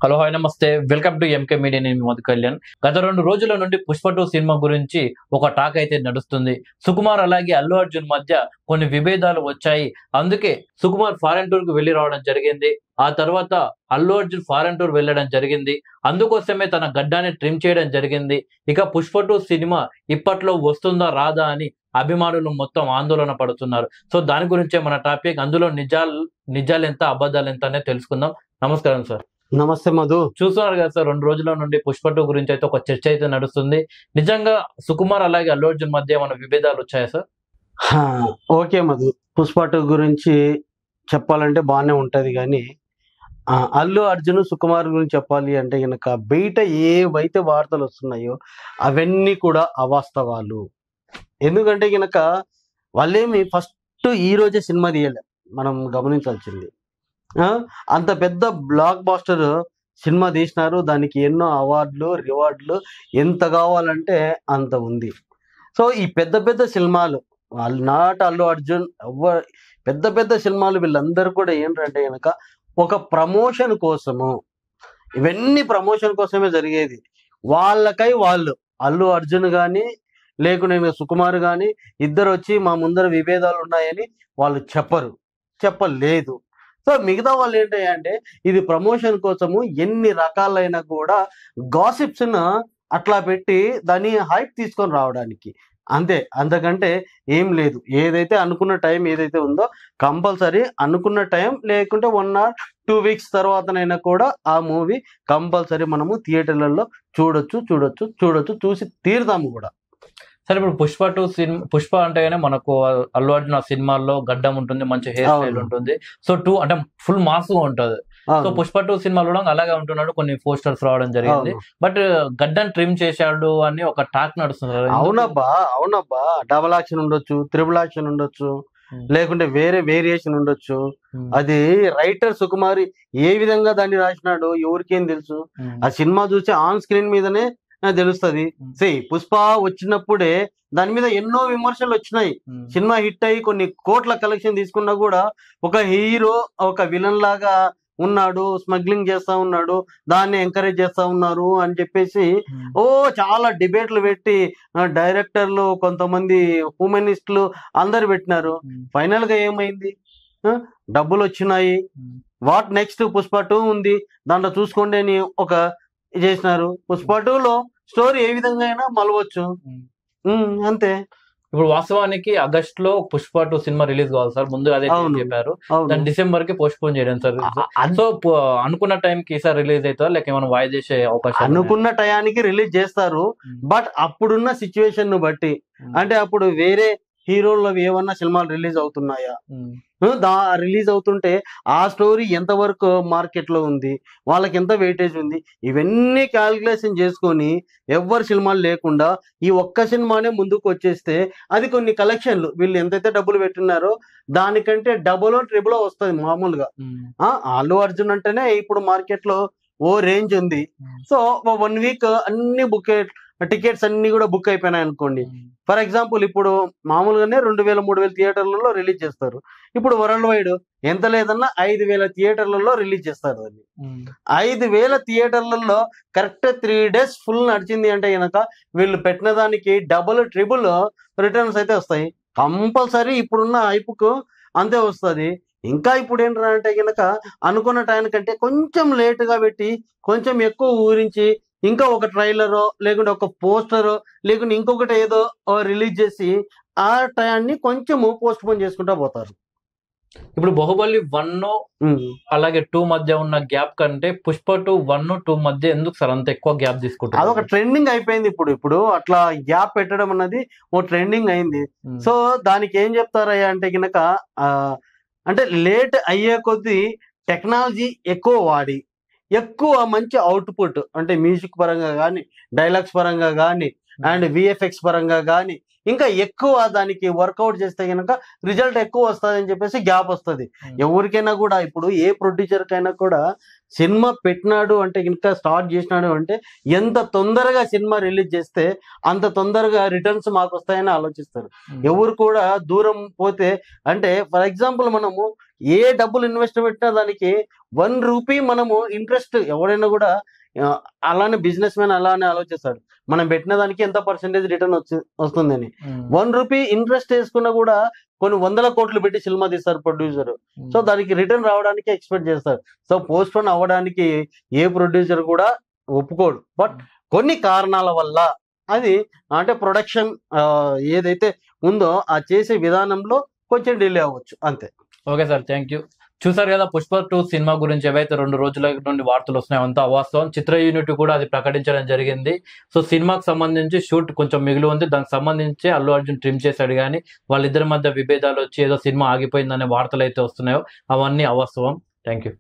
Hello hi నమస్తే welcome to MK media. నేను మీ మధు కళ్యాణ్. గత 2 రోజుల నుండి పుష్ప 2 సినిమా గురించి ఒక టాక్ అయితే నడుస్తుంది. సుకుమార్ అలాగే అల్లు అర్జున్ మధ్య కొన్ని విభేదాలు వచ్చాయి. అందుకే సుకుమార్ ఫారెన్ టూర్ కు వెళ్లి రావడం జరిగింది. ఆ తర్వాత అల్లు అర్జున్ ఫారెన్ టూర్ వెళ్ళడం జరిగింది. అందుకోసమే తన గడ్డాన్ని ట్రిమ్ చేయడం జరిగింది. ఇక పుష్ప 2 సినిమా ఇప్పట్లో వస్తుందా రాదా అని అభిమానులు మొత్తం ఆందోళన పడుతున్నారు. సో దాని గురించే మన టాపిక్. అందులో నిజాలెంత అబద్ధాలెంత అనేది తెలుసుకుందాం. నమస్కారం సార్. నమస్తే మధు. చూస్తున్నారు కదా సార్, 2 రోజుల నుండి పుష్ప 2 గురించి అయితే ఒక చర్చ అయితే నడుస్తుంది. నిజంగా సుకుమార్ అలాగే అల్లు అర్జున్ మధ్య ఏమైనా విభేదాలు వచ్చాయా సార్? ఓకే మధు, పుష్ప 2 గురించి చెప్పాలంటే బాగానే ఉంటది కానీ అల్లు అర్జున్ సుకుమార్ గురించి చెప్పాలి అంటే గనక బయట ఏవైతే వార్తలు వస్తున్నాయో అవన్నీ కూడా అవాస్తవాలు. ఎందుకంటే గనక వాళ్ళేమి ఫస్ట్ ఈ రోజే సినిమా తీయలే, మనం గమనించాల్సింది. అంత పెద్ద బ్లాక్ బాస్టర్ సినిమా తీసినారు, దానికి ఎన్నో అవార్డులు రివార్డులు ఎంత కావాలంటే అంత ఉంది. సో ఈ పెద్ద పెద్ద సినిమాలు నాట్ అల్లు అర్జున్ పెద్ద పెద్ద సినిమాలు వీళ్ళందరూ కూడా ఏంటంటే కనుక ఒక ప్రమోషన్ కోసము, ఇవన్నీ ప్రమోషన్ కోసమే జరిగేది. వాళ్ళకై వాళ్ళు అల్లు అర్జున్ కానీ లేకుంటే సుకుమార్ కానీ ఇద్దరు వచ్చి మా ముందర విభేదాలు ఉన్నాయని వాళ్ళు చెప్పలేదు. సో మిగతా వాళ్ళు ఏంటంటే ఇది ప్రమోషన్ కోసము ఎన్ని రకాలైనా కూడా గాసిప్స్ అట్లా పెట్టి దాన్ని హైప్ తీసుకొని రావడానికి అంతే, అంతకంటే ఏం లేదు. ఏదైతే అనుకున్న టైం ఏదైతే ఉందో కంపల్సరీ అనుకున్న టైం, లేకుంటే 1 or 2 weeks తర్వాతనైనా కూడా ఆ మూవీ కంపల్సరీ మనము థియేటర్లలో చూసి తీరుతాము కూడా. సరే, ఇప్పుడు పుష్ప 2 సినిమా, పుష్ప అంటేనే మనకు అల్లు అర్జున్ ఆ సినిమాల్లో గడ్డం ఉంటుంది, మంచి హెయిర్ స్టైల్ ఉంటుంది. సో 2 అంటే ఫుల్ మాస్ గా ఉంటది. సో పుష్ప 2 సినిమాలో కూడా అలాగే ఉంటున్నాడు. కొన్ని పోస్టర్స్ రావడం జరిగింది. బట్ గడ్డం ట్రిమ్ చేశాడు అని ఒక టాక్ నడుస్తుంది. అవునబ్బా, డబల్ యాక్షన్ ఉండొచ్చు, త్రిబుల్ యాక్షన్ ఉండొచ్చు, లేకుంటే వేరే వేరియేషన్ ఉండొచ్చు. అది రైటర్ సుకుమారి ఏ విధంగా దాన్ని రాసినాడు ఎవరికేం తెలుసు. ఆ సినిమా చూసి ఆన్ స్క్రీన్ మీదనే తెలుస్తుంది. పుష్ప వచ్చినప్పుడే దాని మీద ఎన్నో విమర్శలు వచ్చినాయి. సినిమా హిట్ అయ్యి కొన్ని కోట్ల కలెక్షన్ తీసుకున్నా కూడా ఒక హీరో ఒక విలన్ లాగా ఉన్నాడు, స్మగ్లింగ్ చేస్తా ఉన్నాడు, దాన్ని ఎంకరేజ్ చేస్తా ఉన్నారు అని చెప్పేసి చాలా డిబేట్లు పెట్టి డైరెక్టర్లు, కొంతమంది హ్యూమనిస్టులు అందరు పెట్టినారు. ఫైనల్ గా ఏమైంది? డబ్బులు వచ్చినాయి. What next? పుష్ప 2 ఉంది, దాంట్లో చూసుకోండి అని ఒక చేసినారు. పుష్ప 2లో స్టోరీ ఏ విధంగా అయినా మలవచ్చు, అంతే. ఇప్పుడు వాస్తవానికి ఆగస్ట్ లో పుష్ప 2 సినిమా రిలీజ్ కావాలి సార్, ముందు అదే చెప్పారు. దాన్ని డిసెంబర్ కి పోస్ట్ పోన్ చేయడం సార్. సో అనుకున్న టైం కి సార్ రిలీజ్ అవుతారు, లేక ఏమైనా వాయిదా చేసే అవకాశం? అనుకున్న టయానికి రిలీజ్ చేస్తారు. బట్ అప్పుడున్న సిచ్యువేషన్ ను బట్టి, అంటే అప్పుడు వేరే హీరోలు ఏమన్నా సినిమాలు రిలీజ్ అవుతున్నాయా, రిలీజ్ అవుతుంటే ఆ స్టోరీ ఎంతవరకు మార్కెట్ లో ఉంది, వాళ్ళకి ఎంత వెయిటేజ్ ఉంది, ఇవన్నీ క్యాల్కులేషన్ చేసుకొని ఎవ్వరు సినిమాలు లేకుండా ఈ ఒక్క సినిమానే ముందుకు వచ్చేస్తే అది కొన్ని కలెక్షన్లు వీళ్ళు ఎంతైతే డబ్బులు పెట్టినారో దానికంటే డబుల్ ట్రిబుల్ వస్తుంది మామూలుగా. అల్లు అర్జున్ అంటేనే ఇప్పుడు మార్కెట్ లో ఓ రేంజ్ ఉంది. సో 1 week అన్ని టికెట్స్ అన్ని కూడా బుక్ అయిపోయినాయి అనుకోండి. ఫర్ ఎగ్జాంపుల్ ఇప్పుడు మామూలుగానే 2000-3000 థియేటర్లలో రిలీజ్ చేస్తారు. ఇప్పుడు వరల్డ్ వైడ్ ఎంత లేదన్నా 5000 థియేటర్లలో రిలీజ్ చేస్తారు. దాన్ని 5000 థియేటర్లలో కరెక్ట్ 3 days ఫుల్ నడిచింది అంటే కనుక వీళ్ళు పెట్టిన దానికి డబుల్ ట్రిబుల్ రిటర్న్స్ అయితే వస్తాయి కంపల్సరీ. ఇప్పుడున్న హైప్కు అంతే వస్తుంది. ఇంకా ఇప్పుడు ఏంటంటే కనుక అనుకున్న టైంకంటే కొంచెం లేటుగా పెట్టి కొంచెం ఎక్కువ ఊరించి ఇంకా ఒక ట్రైలరో లేకుంటే ఒక పోస్టరో లేకుంటే ఇంకొకటి ఏదో రిలీజ్ చేసి ఆ టయాన్ని కొంచెము పోస్ట్ పోన్ చేసుకుంటా పోతారు. ఇప్పుడు బాహుబలి 1 అలాగే 2 మధ్య ఉన్న గ్యాప్ కంటే పుష్ప 2 1, 2 మధ్య ఎందుకు సార్ అంత ఎక్కువ గ్యాప్ తీసుకుంటారు? అదొక ట్రెండింగ్ అయిపోయింది. ఇప్పుడు అట్లా గ్యాప్ పెట్టడం అన్నది ఓ ట్రెండింగ్ అయింది. సో దానికి ఏం చెప్తారయ్యా అంటే కనుక అంటే లేట్ అయ్యే కొద్దీ టెక్నాలజీ ఎక్కువ వాడి ఎక్కువ మంచి అవుట్పుట్, అంటే మ్యూజిక్ పరంగా కానీ, డైలాగ్స్ పరంగా కానీ, అండ్ విఎఫ్ఎక్స్ పరంగా కానీ ఇంకా ఎక్కువ దానికి వర్కౌట్ చేస్తే కనుక రిజల్ట్ ఎక్కువ వస్తుంది అని చెప్పేసి గ్యాప్ వస్తుంది. ఎవరికైనా కూడా ఇప్పుడు ఏ ప్రొడ్యూసర్ కైనా కూడా సినిమా పెట్టినాడు అంటే ఇంకా స్టార్ట్ చేసినాడు అంటే ఎంత తొందరగా సినిమా రిలీజ్ చేస్తే అంత తొందరగా రిటర్న్స్ మాకు వస్తాయని ఆలోచిస్తారు. ఎవరు కూడా దూరం పోతే అంటే ఫర్ ఎగ్జాంపుల్ మనము ఏ డబ్బులు ఇన్వెస్ట్ పెట్టినా దానికి 1 రూపీ మనము ఇంట్రెస్ట్ ఎవరైనా కూడా అలానే బిజినెస్ మ్యాన్ అలానే ఆలోచిస్తాడు, మనం పెట్టిన దానికి ఎంత పర్సెంటేజ్ రిటర్న్ వస్తుందని. 1 రూపీ ఇంట్రెస్ట్ వేసుకున్నా కూడా కొన్ని 100 కోట్లు పెట్టి సినిమా తీస్తారు ప్రొడ్యూసర్. సో దానికి రిటర్న్ రావడానికి ఎక్స్పెక్ట్ చేస్తారు. సో పోస్ట్ పోన్ అవ్వడానికి ఏ ప్రొడ్యూసర్ కూడా ఒప్పుకోడు. బట్ కొన్ని కారణాల వల్ల అది అంటే ప్రొడక్షన్ ఏదైతే ఉందో ఆ చేసే విధానంలో కొంచెం డిలే అవ్వచ్చు అంతే. Okay sir, thank you. చూసారు కదా పుష్ప 2 సినిమా గురించి ఏవైతే 2 రోజుల నుండి వార్తలు వస్తున్నాయో అంతా అవాస్తవం. చిత్ర యూనిట్ కూడా అది ప్రకటించడం జరిగింది. సో సినిమాకి సంబంధించి షూట్ కొంచెం మిగిలి ఉంది, దానికి సంబంధించి అల్లు అర్జున్ ట్రిమ్ చేశాడు, కానీ వాళ్ళిద్దరి మధ్య విభేదాలు వచ్చి ఏదో సినిమా ఆగిపోయిందనే వార్తలు అయితే వస్తున్నాయో అవన్నీ అవాస్తవం. Thank you.